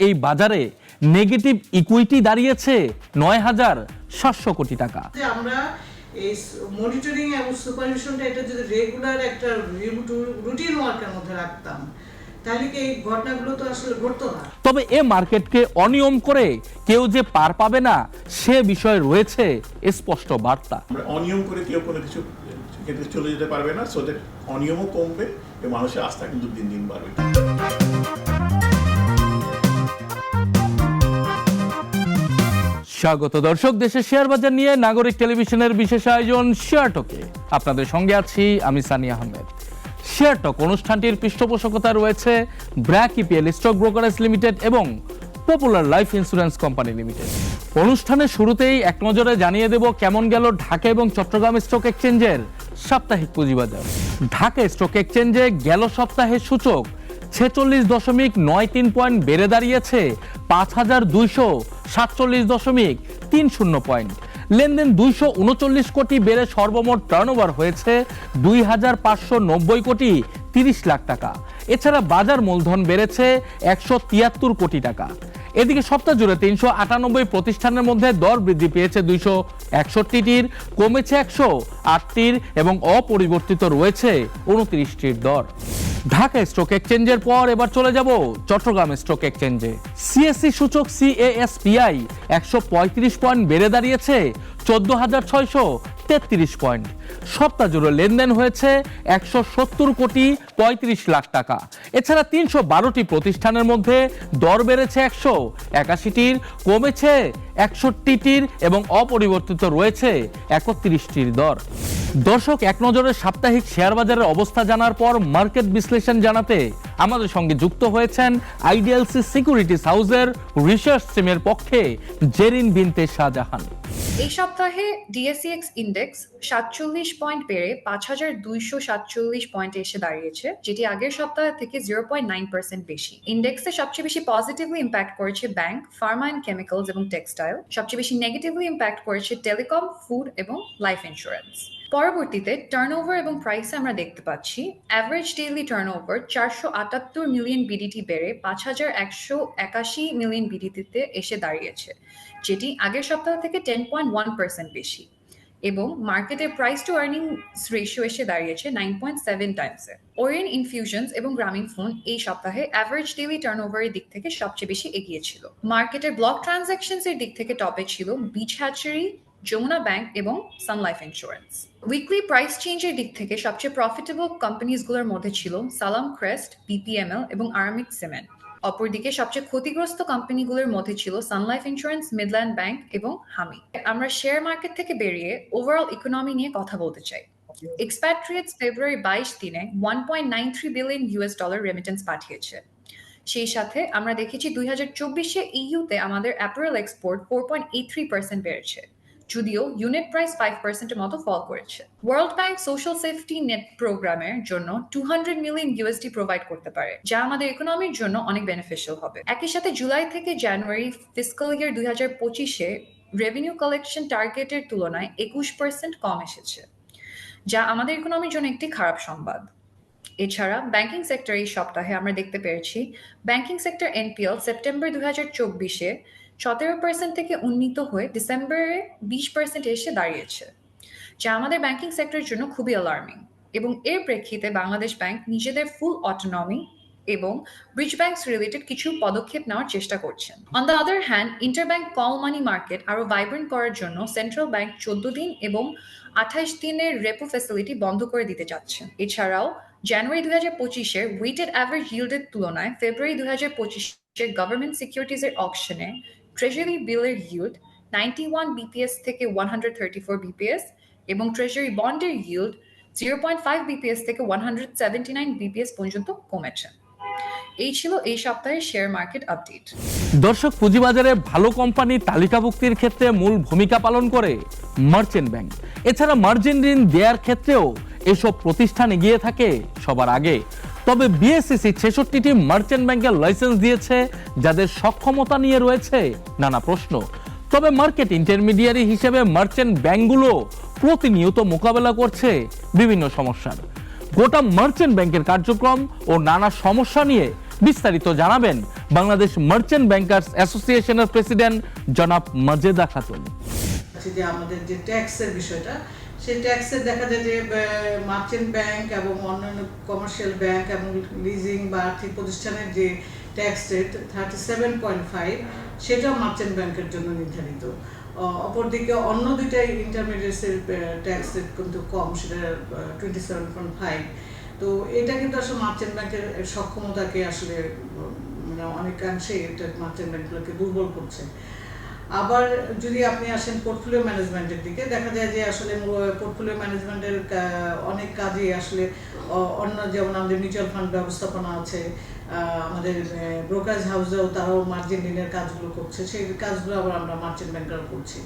এই বাজারে negative equity দাঁড়িয়েছে ৯,৭০০ কোটি টাকা। আমরা এই মনিটরিং এবং সুপারভিশনটা এটা যদি রেগুলার একটা রুটিন ওয়ার্কের মধ্যে রাখতাম তাহলে কি এই ঘটনাগুলো তো আসলে ঘটতো না। তবে এ মার্কেটকে অনিয়ম করে কেউ যে পার পাবে না সে বিষয়ে রয়েছে স্পষ্ট বার্তা। আমরা অনিয়ম করে কেউ কোনো কিছু ক্ষেত্রে চলে যেতে পারবে না, সো দ্যাট অনিয়মও কমবে এবং মানুষের আস্থা কিন্তু দিন দিন বাড়বে। স্বাগত দর্শক, দেশের শেয়ার বাজার নিয়ে নাগরিক টেলিভিশনের বিশেষ আয়োজন শেয়ার টকে আপনাদের সঙ্গে আছি আমি সানি আহমেদ। শেয়ার টক অনুষ্ঠানটির পৃষ্ঠপোষকতা রয়েছে BRAC EPL stock brokerage limited এবং popular life insurance company limited. অনুষ্ঠানের শুরুতেই এক নজরে জানিয়ে দেব কেমন গেল ঢাকা এবং চট্টগ্রাম স্টক এক্সচেঞ্জের সাপ্তাহিক পুঁজিবাজার। ঢাকা স্টক এক্সচেঞ্জে গেল সপ্তাহে সূচক 46.93 পয়েন্ট বেড়ে দাঁড়িয়েছে ৫,২৪৭.30 পয়েন্ট। লেনদেন 239 কোটি বেড়ে সর্বমোট টার্নওভার হয়েছে 2,৫৯০ কোটি 30 লাখ টাকা। এছাড়া বাজার মূলধন বেড়েছে 173 কোটি টাকা। এদিকে সপ্তাহ জুড়ে 398 প্রতিষ্ঠানের মধ্যে দর বৃদ্ধি পেয়েছে 261টির, কমেছে 108টির এবং অপরিবর্তিত রয়েছে 29টির দর। ঢাকা স্টক এক্সচেঞ্জের পর এবার চলে যাব চট্টগ্রাম স্টক এক্সচেঞ্জে। সিএসসি সূচক CASPI 135 পয়েন্ট বেড়ে দাঁড়িয়েছে 14,633 পয়েন্ট। সপ্তাহ জুড়ে লেনদেন হয়েছে 170 কোটি 35 লাখ টাকা। এছাড়া 312টি প্রতিষ্ঠানের মধ্যে দর বেড়েছে 181টির, কমেছে 61টির এবং অপরিবর্তিত রয়েছে 31টির দর। দর্শক, এক নজরে সাপ্তাহিক শেয়ার বাজারের অবস্থা জানার পর মার্কেট বিশ্লেষণ জানাতে আমাদের সঙ্গে যুক্ত হয়েছেন আইডিএলসি সিকিউরিটিজ হাউসের রিসার্চ টিমের পক্ষে জেরিন বিনতে শাহজাহান। এই সপ্তাহে ডিএসইএক্স ইন্ডেক্স 47 পয়েন্ট বেড়ে 5,247 পয়েন্টে এসে দাঁড়িয়েছে, যেটি আগের সপ্তাহ থেকে 0.9% বেশি। ইন্ডেক্সে সবচেয়ে বেশি পজিটিভলি ইম্প্যাক্ট করেছে ব্যাংক, ফার্মা অ্যান্ড কেমিক্যালস এবং টেক্সটাইল। সবচেয়ে বেশি নেগেটিভলি ইম্প্যাক্ট করেছে টেলিকম, ফুড এবং লাইফ ইন্স্যুরেন্স। পরবর্তীতে টার্নওভার এবং প্রাইসে আমরা দেখতে পাচ্ছি average daily turnover 478 million BDT বেড়ে 5,181 মিলিয়ন বিডিটিতে এসে দাঁড়িয়েছে, যেটি আগের সপ্তাহ থেকে 10.1% বেশি। এবং মার্কেটের প্রাইস টু আর্নিংস রেশিও এসে দাঁড়িয়েছে 9.7 টাইমসে। ওরিয়েন্ট ইনফিউশনস এবং গ্রামীণ ফোন এই সপ্তাহে অ্যাভারেজ ডেইলি টার্নওভারের দিক থেকে সবচেয়ে বেশি এগিয়ে ছিল। মার্কেটের ব্লক ট্রানজাকশনস এর দিক থেকে টপে ছিল বিচ হ্যাচারি, যমুনা ব্যাংক এবং সান লাইফ ইন্স্যুরেন্স। উইকলি প্রাইস চেঞ্জের দিক থেকে সবচেয়ে প্রফিটেবল কোম্পানিজগুলোর মধ্যে ছিল সালাম ক্রেস্ট, বিপিএমএল এবং আরামিক সিমেন্ট। অপরদিকে সবচেয়ে ক্ষতিগ্রস্ত কোম্পানিগুলোর মধ্যে ছিল সান লাইফ ইন্স্যুরেন্স, মিডল্যান্ড ব্যাংক এবং হামি। আমরা শেয়ার মার্কেট থেকে বেরিয়ে ওভারঅল ইকোনমি নিয়ে কথা বলতে চাই। এক্সপ্যাট্রিয়েটস ফেব্রুয়ারি 22 দিনে $1.93 বিলিয়ন রেমিটেন্স পাঠিয়েছে। সেই সাথে আমরা দেখেছি 2024-এ ইইউতে আমাদের অ্যাপারেল এক্সপোর্ট 4.83% বেড়েছে, যদিও ইউনিট প্রাইস 5%-এর মতো ফল করেছে। World bank social safety net প্রোগ্রামের জন্য $200 মিলিয়ন প্রোভাইড করতে পারে, যা আমাদের ইকোনমির জন্য অনেক বেনিফিশিয়াল হবে। একই সাথে জুলাই থেকে জানুয়ারি ফিস্ক্যাল ইয়ার 2025-এ রেভিনিউ কালেকশন টার্গেটের তুলনায় 21% কম এসেছে, যা আমাদের ইকোনমির জন্য একটি খারাপ সংবাদ। এছাড়া ব্যাংকিং সেক্টর এই সপ্তাহে আমরা দেখতে পেরেছি ব্যাংকিং সেক্টর এনপিএল সেপ্টেম্বর 2024-এ 17% থেকে উন্নীত হয়ে ডিসেম্বরে 20% এসে দাঁড়িয়েছে, যা আমাদের ব্যাংকিং সেক্টরের জন্য খুবই অ্যালার্মিং। এবং এর প্রেক্ষিতে বাংলাদেশ ব্যাংক নিজেদের ফুল অটোনমি এবং ব্রিজ ব্যাংকস রিলেটেড কিছু পদক্ষেপ নেওয়ার চেষ্টা করছেন। On the other hand, interbank call money market আরও ভাইব্রেন্ট করার জন্য সেন্ট্রাল ব্যাংক 14 দিন এবং 28 দিনের রেপো ফ্যাসিলিটি বন্ধ করে দিতে যাচ্ছেন। এছাড়াও জানুয়ারি 2025-এর ওয়েটেড অ্যাভারেজ ইল্ডের তুলনায় ফেব্রুয়ারি 2025-এর গভর্নমেন্ট সিকিউরিটিজের অকশনে ট্রেজারি বিলের ইল্ড 91 বিপিএস থেকে 134 বিপিএস এবং ট্রেজারি বন্ডের ইল্ড 0.5 বিপিএস থেকে 179 বিপিএস পর্যন্ত কমেছে। এই ছিল এই সপ্তাহের শেয়ার মার্কেট আপডেট। দর্শক, পুঁজিবাজারে ভালো কোম্পানি তালিকাভুক্তির ক্ষেত্রে মূল ভূমিকা পালন করে মার্চেন্ট ব্যাংক। এছাড়া মার্জিন ঋণ দেওয়ার ক্ষেত্রেও এসব প্রতিষ্ঠান এগিয়ে থাকে সবার আগে। তবে বিএসইসি 66টি মার্চেন্ট ব্যাংকের লাইসেন্স দিয়েছে, যাদের সক্ষমতা নিয়ে রয়েছে নানা প্রশ্ন। তবে মার্কেট ইন্টারমিডিয়ারি হিসেবে মার্চেন্ট ব্যাংকগুলো প্রতিনিয়ত মোকাবেলা করছে বিভিন্ন সমস্যার। গোটা মার্চেন্ট ব্যাংকের কার্যক্রম ও নানা সমস্যা নিয়ে বিস্তারিত জানাবেন বাংলাদেশ মার্চেন্ট ব্যাংকার্স অ্যাসোসিয়েশনের প্রেসিডেন্ট জনাব মাজেদা খাতুন। যে আমাদের যে ট্যাক্সের বিষয়টা, সেই ট্যাক্সের দেখা যায় যে মার্চেন্ট ব্যাংক এবং অন্যান্য কমার্শিয়াল ব্যাংক এবং লিজিং বা আর্থিক প্রতিষ্ঠানের যে ট্যাক্স রেট 37.5, সেটা মার্চেন্ট ব্যাংকের জন্য নির্ধারিত। অপরদিকে অন্য দুইটা ইন্টারমিডিয়েটসের ট্যাক্স রেট কিন্তু কম, সেটা 27.5। তো এটা কিন্তু আসলে মার্চেন্ট ব্যাংকের সক্ষমতাকে আসলে মানে অনেকাংশে এটা মার্চেন্ট ব্যাংকগুলোকে দুর্বল করছে। আবার যদি আপনি আসেন পোর্টফোলিও ম্যানেজমেন্টের দিকে, দেখা যায় যে আসলে পোর্টফোলিও ম্যানেজমেন্টের অনেক কাজই আসলে অন্য, যেমন আমাদের মিউচুয়াল ফান্ড ব্যবস্থাপনা আছে, আমাদের ব্রোকারেজ হাউসেও তারাও মার্জিন ঋণের কাজগুলো করছে, সেই কাজগুলো আবার আমরা মার্চেন্ট ব্যাংকরা করছি।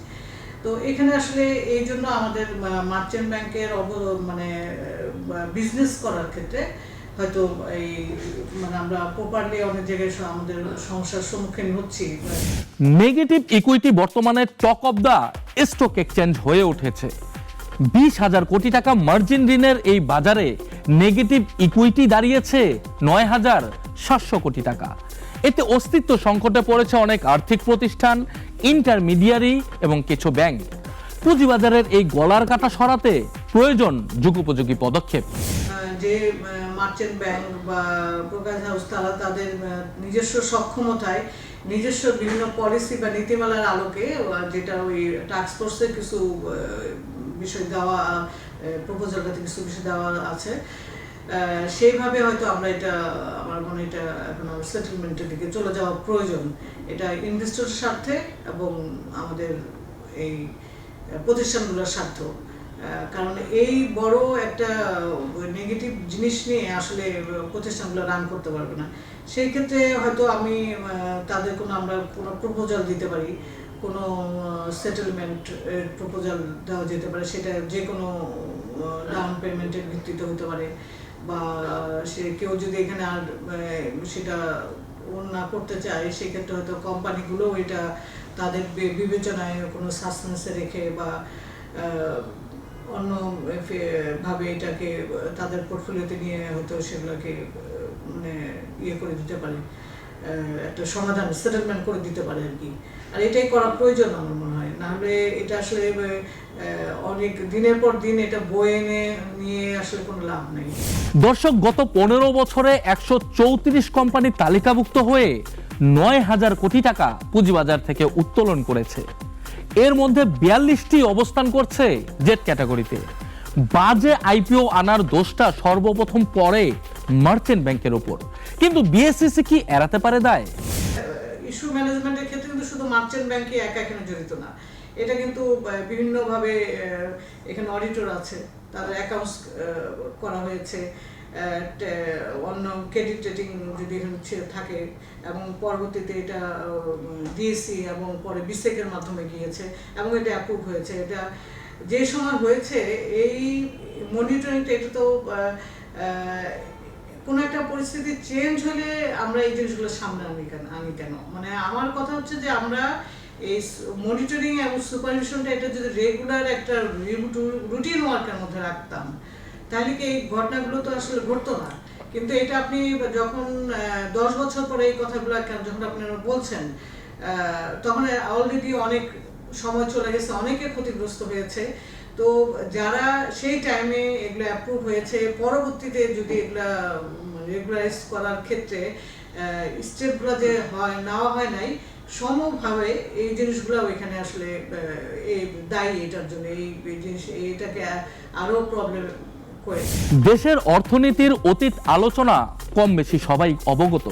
তো এখানে আসলে এই জন্য আমাদের মার্চেন্ট ব্যাংকের মানে বিজনেস করার ক্ষেত্রে হয়তো এই মানে আমরা প্রপারলি অনেক জায়গায় আমাদের সমস্যার সম্মুখীন হচ্ছি। নেগেটিভ ইকুইটি বর্তমানে talk of the stock exchange হয়ে উঠেছে। 20,000 কোটি টাকা মার্জিন ঋণের এই বাজারে নেগেটিভ ইকুইটি দাঁড়িয়েছে 9,700 কোটি টাকা। এতে অস্তিত্ব সংকটে পড়েছে অনেক আর্থিক প্রতিষ্ঠান, ইন্টারমিডিয়ারি এবং কিছু ব্যাংক। পুঁজিবাজারের এই গলার কাটা সরাতে প্রয়োজন যুগোপযোগী পদক্ষেপ। যে মার্চেন্ট ব্যাংক বা ব্রোকারেজ হাউস তারা তাদের নিজস্ব সক্ষমতায় নিজস্ব বিভিন্ন পলিসি বা নীতিমালার আলোকে, যেটা ওই টাস্ক ফোর্সের কিছু বিষয় দেওয়া, প্রপোজালটাতে কিছু বিষয় দেওয়া আছে, সেইভাবে হয়তো আমরা এটা, আমার মনে এটা এখন সেটেলমেন্টের দিকে চলে যাওয়া প্রয়োজন। এটা ইনভেস্টরের স্বার্থে এবং আমাদের এই প্রতিষ্ঠানগুলোর স্বার্থ। কারণ এই বড় একটা নেগেটিভ জিনিস নিয়ে আসলে প্রতিষ্ঠানগুলো রান করতে পারবে না। সেই ক্ষেত্রে হয়তো আমি তাদের আমরা কোনো প্রপোজাল দিতে পারি, কোনো সেটেলমেন্ট প্রপোজাল দেওয়া যেতে পারে, সেটা যে কোনো ডাউন পেমেন্টের ভিত্তিতে হতে পারে, বা সে কেউ যদি এখানে আর সেটা না করতে চায়, সেক্ষেত্রে হয়তো কোম্পানিগুলো এটা তাদের বিবেচনায় কোনো সাসপেন্সে রেখে বা অন্য ভাবে এটাকে তাদের পোর্টফোলিওতে নিয়ে হয়তো সেগুলোকে মানে ইয়ে করে দিতে পারে, একটা সমাধান সেটেলমেন্ট করে দিতে পারে আর কি। আর এটাই করা প্রয়োজন আমার মনে হয়, নাহলে এটা আসলে অনেক দিনের পর দিন এটা বয়ে নিয়ে আসলে কোনো লাভ নেই। দর্শক, গত 15 বছরে 134 কোম্পানি তালিকাভুক্ত হয়ে 9,000 কোটি টাকা পুঁজিবাজার থেকে উত্তোলন করেছে। এর মধ্যে 42টি অবস্থান করছে জেড ক্যাটাগরিতে। বাজে আইপিও আনার দোষটা সর্বপ্রথম পড়ে মার্চেন্ট ব্যাংকের উপর, কিন্তু বিএসইসি কি এড়াতে পারে দায়? ইস্যু ম্যানেজমেন্টের ক্ষেত্রে কিন্তু শুধু মার্চেন্ট ব্যাংকে একা এখানে জড়িত না, এটা কিন্তু বিভিন্নভাবে এখানে অডিটর আছে, তাদের অ্যাকাউন্টস করা হয়েছে, অন্য ক্রেডিট রেটিং যদি এখানে থাকে, এবং পরবর্তীতে এটা ডিএসসি এবং পরে বিসেকের মাধ্যমে গিয়েছে এবং এটা অ্যাপ্রুভ হয়েছে। এটা যে সময় হয়েছে এই মনিটরিংটা, এটা তো কোনো একটা পরিস্থিতি চেঞ্জ হলে আমরা এই জিনিসগুলো সামনে আনি কেন, মানে আমার কথা হচ্ছে যে আমরা এই মনিটরিং এবং সুপারভিশনটা এটা যদি রেগুলার একটা রুটিন ওয়ার্কের মধ্যে রাখতাম, তাহলে কি এই ঘটনাগুলো তো আসলে ঘটতো না। কিন্তু এটা আপনি যখন 10 বছর পরে এই কথাগুলো যখন আপনারা বলছেন, তখন অলরেডি অনেক সময় চলে গেছে, অনেকে ক্ষতিগ্রস্ত হয়েছে। তো যারা সেই টাইমে এগুলো অ্যাপ্রুভ হয়েছে, পরবর্তীতে যদি এগুলা রেগুলারাইজ করার ক্ষেত্রে স্টেপগুলো যে নেওয়া হয় নাই সমভাবে, এই জিনিসগুলো এখানে আসলে এই দায়ী এটার জন্য, এই জিনিস এটাকে আরো প্রবলেম করে। দেশের অর্থনীতির অতীত আলোচনা কম বেশি সবাই অবগত,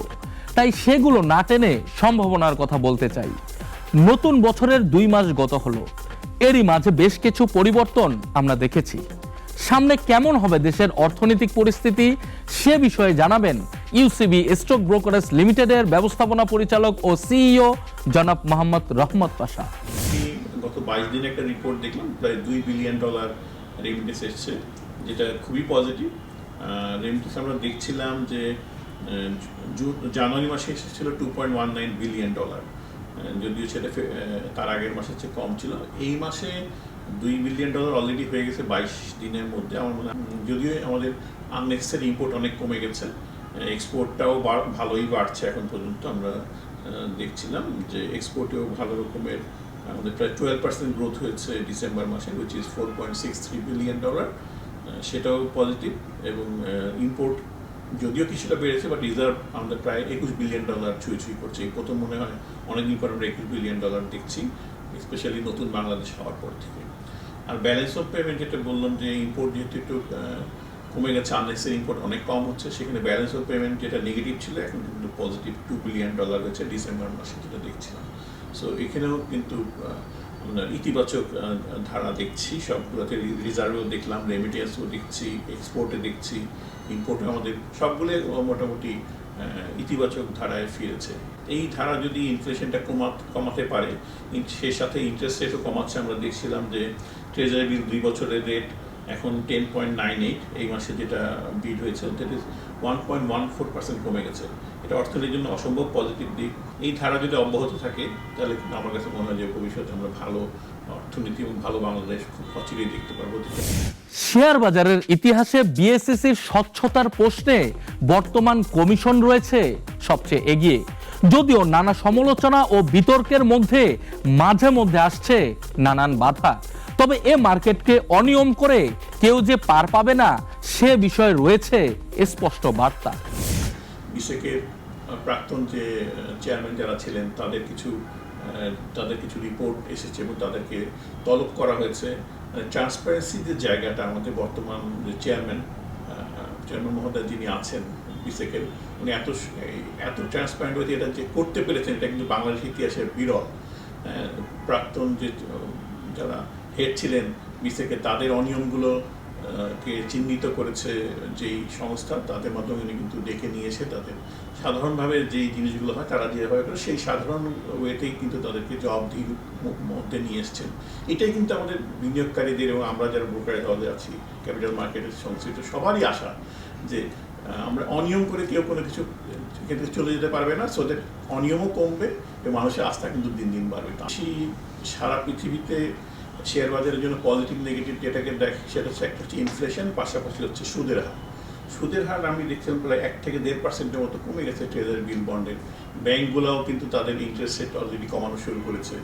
তাই সেগুলো না টেনে সম্ভাবনার কথা বলতে চাই। নতুন বছরের 2 মাস গত হলো, এরই মাঝে বেশ কিছু পরিবর্তন আমরা দেখেছি। সামনে কেমন হবে দেশের অর্থনৈতিক পরিস্থিতি, সে বিষয়ে জানাবেন ইউসিবি স্টক ব্রোকারেজ লিমিটেডের ব্যবস্থাপনা পরিচালক ও সিইও জনাব মোহাম্মদ রহমত পাশা। গত 22 দিনে একটা রিপোর্ট দেখলাম, প্রায় $2 বিলিয়ন রেমিটেন্স এসছে, যেটা খুবই পজিটিভ। রেমিটেন্স আমরা দেখছিলাম যে জানুয়ারি মাসে এসেছিল $2.19 বিলিয়ন, যদিও সেটা তার আগের মাসের চেয়ে কম ছিল। এই মাসে $2 বিলিয়ন অলরেডি হয়ে গেছে 22 দিনের মধ্যে। আমার মনে হয় যদিও আমাদের আননেসেসারি ইম্পোর্ট অনেক কমে গেছে, এক্সপোর্টটাও ভালোই বাড়ছে এখন পর্যন্ত। আমরা দেখছিলাম যে এক্সপোর্টেও ভালো রকমের আমাদের প্রায় 12% গ্রোথ হয়েছে ডিসেম্বর মাসে, উইচ ইজ $4.63 বিলিয়ন। সেটাও পজিটিভ। এবং ইম্পোর্ট যদিও কিছুটা বেড়েছে, বাট রিজার্ভ আমাদের প্রায় $21 বিলিয়ন ছুঁই করছে। এই প্রথম মনে হয় অনেকদিন পর আমরা $21 বিলিয়ন দেখছি, স্পেশালি নতুন বাংলাদেশ হওয়ার পর থেকে। আর ব্যালেন্স অফ পেমেন্ট যেটা বললাম যে ইম্পোর্ট যেহেতু একটু কমে গেছে, আননেসেসারি ইম্পোর্ট অনেক কম হচ্ছে, সেখানে ব্যালেন্স অফ পেমেন্ট যেটা নেগেটিভ ছিল এখন কিন্তু পজিটিভ $2 বিলিয়ন হয়েছে ডিসেম্বর মাসে, যেটা দেখছিলাম। সো এখানেও কিন্তু ইতিবাচক ধারা দেখছি সবগুলোতে। রিজার্ভেও দেখলাম, রেমিটেন্সও দেখছি, এক্সপোর্টে দেখছি, ইম্পোর্টে আমাদের সবগুলো মোটামুটি ইতিবাচক ধারায় ফিরেছে। এই ধারা যদি ইনফ্লেশনটা কমাতে পারে, সেই সাথে ইন্টারেস্ট রেটও কমাচ্ছে। আমরা দেখছিলাম যে ট্রেজারি বিল 2 বছরের রেট এখন 10.98, এই মাসে যেটা বিড হয়েছে, দ্যাট ইজ 1.14% কমে গেছে। এটা অর্থনীতির জন্য অসম্ভব পজিটিভ দিক। এই ধারা যদি অব্যাহত থাকে তাহলে কিন্তু আমার কাছে মনে হয় যে ভবিষ্যতে আমরা ভালো অর্থনীতি এবং ভালো বাংলাদেশ খুব অচিরেই দেখতে পারবো। শেয়ার বাজারের ইতিহাসে বিএসইসির স্বচ্ছতার প্রশ্নে বর্তমান কমিশন রয়েছে সবচেয়ে এগিয়ে, যদিও নানা সমালোচনা ও বিতর্কের মধ্যে মাঝে মধ্যে আসছে নানান বাধা। তবে এ মার্কেটকে অনিয়ম করে কেউ যে পার পাবে না সে বিষয়ে রয়েছে স্পষ্ট বার্তা। বিশেকের প্রাক্তন যে চেয়ারম্যান যারা ছিলেন তাদের কিছু রিপোর্ট এসেছে এবং তাদেরকে তলব করা হয়েছে। ট্রান্সপারেন্সি যে জায়গাটা আমাদের বর্তমান যে চেয়ারম্যান মহোদয় যিনি আছেন বিশেকের, উনি এত ট্রান্সপারেন্ট হয়েছে, এটা যে করতে পেরেছেন এটা কিন্তু বাংলাদেশ ইতিহাসের বিরল। প্রাক্তন যে যারা হেড ছিলেন বিশেকে, তাদের অনিয়মগুলো কে চিহ্নিত করেছে যেই সংস্থা, তাদের মাধ্যমে উনি কিন্তু ডেকে নিয়ে এসে তাদের সাধারণভাবে যেই জিনিসগুলো হয় তারা যেভাবে করে সেই সাধারণ ওয়েতেই কিন্তু তাদেরকে জবাবদিহির মধ্যে নিয়ে এসছেন। এটাই কিন্তু আমাদের বিনিয়োগকারীদের এবং আমরা যারা ব্রোকারেজ দলে আছি, ক্যাপিটাল মার্কেটের সংশ্লিষ্ট সবারই আশা যে আমরা অনিয়ম করে কেউ কোনো কিছু ক্ষেত্রে চলে যেতে পারবে না। সো দ্যাট অনিয়মও কমবে এবং মানুষের আস্থা কিন্তু দিন দিন বাড়বে। সারা পৃথিবীতে শেয়ার বাজারের জন্য পজিটিভ নেগেটিভ যেটাকে দেখে সেটা হচ্ছে একটা হচ্ছে ইনফ্লেশন, পাশাপাশি হচ্ছে সুদের হার। সুদের হার আমি দেখছিলাম প্রায় 1 থেকে 1.5% মতো কমে গেছে ট্রেজারি বিল বন্ডের। ব্যাংকগুলোও কিন্তু তাদের ইন্টারেস্ট রেট অলরেডি কমানো শুরু করেছে।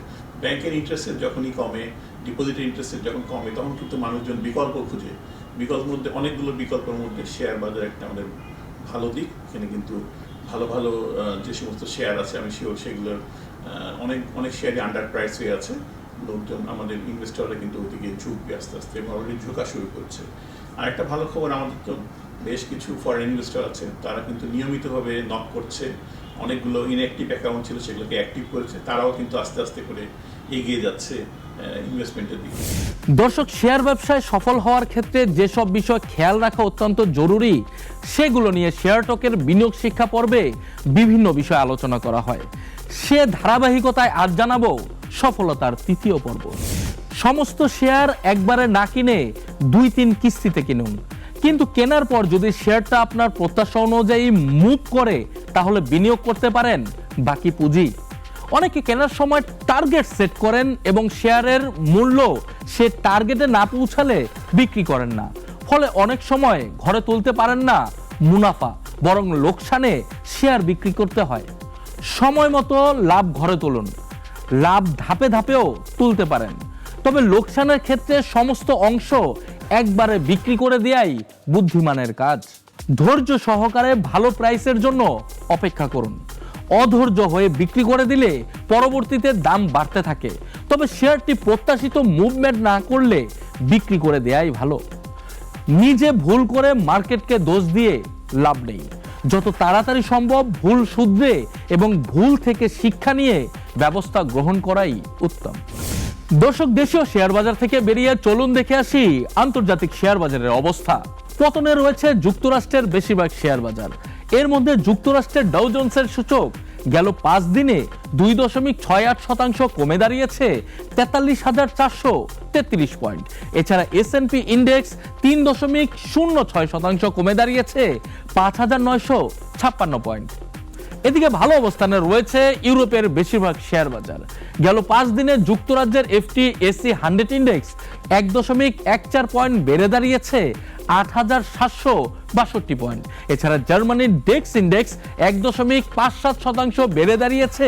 ব্যাংকের ইন্টারেস্ট রেট যখনই কমে, ডিপোজিটের ইন্টারেস্ট রেট যখন কমে, তখন কিন্তু মানুষজন বিকল্প খুঁজে। মধ্যে অনেকগুলো বিকল্পের মধ্যে শেয়ার বাজার একটা আমাদের ভালো দিক। এখানে কিন্তু ভালো ভালো যে সমস্ত শেয়ার আছে আমি শিওর সেগুলোর অনেক শেয়ারই আন্ডার প্রাইস হয়ে আছে। লোকজন আমাদের ইনভেস্টররা কিন্তু ওইদিকে ঝুঁকবে আস্তে আস্তে এবং অলরেডি ঝুঁকা শুরু করছে। আর একটা ভালো খবর, আমাদের তো বেশ কিছু ফরেন ইনভেস্টর আছে, তারা কিন্তু নিয়মিতভাবে নক করছে। অনেকগুলো ইনঅ্যাক্টিভ অ্যাকাউন্ট ছিল, সেগুলোকে অ্যাক্টিভ করেছে। তারাও কিন্তু আস্তে আস্তে করে এগিয়ে যাচ্ছে ইনভেস্টমেন্টের দিকে। দর্শক, শেয়ার ব্যবসায় সফল হওয়ার ক্ষেত্রে যেসব বিষয় খেয়াল রাখা অত্যন্ত জরুরি সেগুলো নিয়ে শেয়ার টকের বিনিয়োগ শিক্ষা পর্বে বিভিন্ন বিষয় আলোচনা করা হয়। সে ধারাবাহিকতায় আজ জানাবো সফলতার 3য় পর্ব। সমস্ত শেয়ার একবারে না কিনে 2-3 কিস্তিতে কিনুন, কিন্তু কেনার পর যদি শেয়ারটা আপনার প্রত্যাশা অনুযায়ী মুভ করে তাহলে বিনিয়োগ করতে পারেন বাকি পুঁজি। অনেকে কেনার সময় টার্গেট সেট করেন এবং শেয়ারের মূল্য সে টার্গেটে না পৌঁছালে বিক্রি করেন না, ফলে অনেক সময় ঘরে তুলতে পারেন না মুনাফা, বরং লোকসানে শেয়ার বিক্রি করতে হয়। সময় মতো লাভ ঘরে তুলুন, লাভ ধাপে ধাপেও তুলতে পারেন, তবে লোকসানের ক্ষেত্রে সমস্ত অংশ একবারে বিক্রি করে দেয়াই বুদ্ধিমানের কাজ। ধৈর্য সহকারে ভালো প্রাইসের জন্য অপেক্ষা করুন। অধৈর্য হয়ে বিক্রি করে দিলে পরবর্তীতে দাম বাড়তে থাকে। তবে শেয়ারটি প্রত্যাশিত মুভমেন্ট না করলে বিক্রি করে দেয়াই ভালো। নিজে ভুল করে মার্কেটকে দোষ দিয়ে লাভ নেই। যত তাড়াতাড়ি সম্ভব ভুল শুধরে এবং ভুল থেকে শিক্ষা নিয়ে ব্যবস্থা গ্রহণ করাই উত্তম। দর্শক, দেশীয় শেয়ার বাজার থেকে বেরিয়ে চলুন দেখে আসি আন্তর্জাতিক শেয়ার বাজারের অবস্থা। পতনে রয়েছে যুক্তরাষ্ট্রের বেশিরভাগ শেয়ার বাজার। এর মধ্যে যুক্তরাষ্ট্রের ডাউ জোন্সের সূচক গেল 5 দিনে 2.68% কমে দাঁড়িয়েছে 43,433 পয়েন্ট। এছাড়া S&P ইন্ডেক্স 3.06% কমে দাঁড়িয়েছে 5,956 পয়েন্ট। এদিকে ভালো অবস্থানে রয়েছে ইউরোপের বেশিরভাগ শেয়ার বাজার। গেল 5 দিনে যুক্তরাজ্যের FTSE 100 ইন্ডেক্স 1.14 পয়েন্ট বেড়ে দাঁড়িয়েছে 8,762 পয়েন্ট। এছাড়া জার্মানির ডেক্স ইন্ডেক্স 1.57% বেড়ে দাঁড়িয়েছে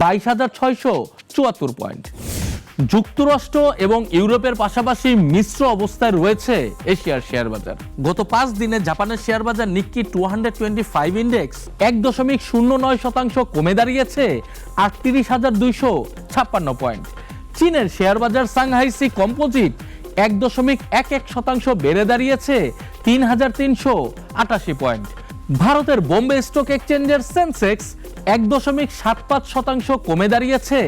22,674 পয়েন্ট। যুক্তরাষ্ট্র এবং ইউরোপের পাশাপাশি মিশ্র অবস্থায় রয়েছে এশিয়ার শেয়ার বাজার। গত 5 দিনে জাপানের শেয়ার বাজার নিক্কি 225 ইন্ডেক্স 1.09% কমে দাঁড়িয়েছে 38,256 পয়েন্ট। চীনের শেয়ার বাজার সাংহাই সি কম্পোজিট 1.11% বেড়ে দাঁড়িয়েছে 3,388 পয়েন্ট। ভারতের বোম্বে স্টক এক্সচেঞ্জের সেন্সেক্স 1.75% কমে দাঁড়িয়েছে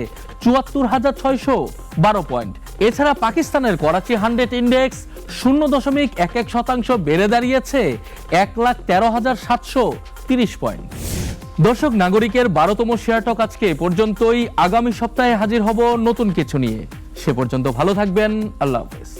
74,612 পয়েন্ট। এছাড়া পাকিস্তানের করাচি 100 ইন্ডেক্স 0.11% বেড়ে দাঁড়িয়েছে 1,13,730 পয়েন্ট। দর্শক, নাগরিকের 12তম শেয়ার টক আজকে এ পর্যন্তই। আগামী সপ্তাহে হাজির হব নতুন কিছু নিয়ে। সে পর্যন্ত ভালো থাকবেন। আল্লাহ হাফেজ।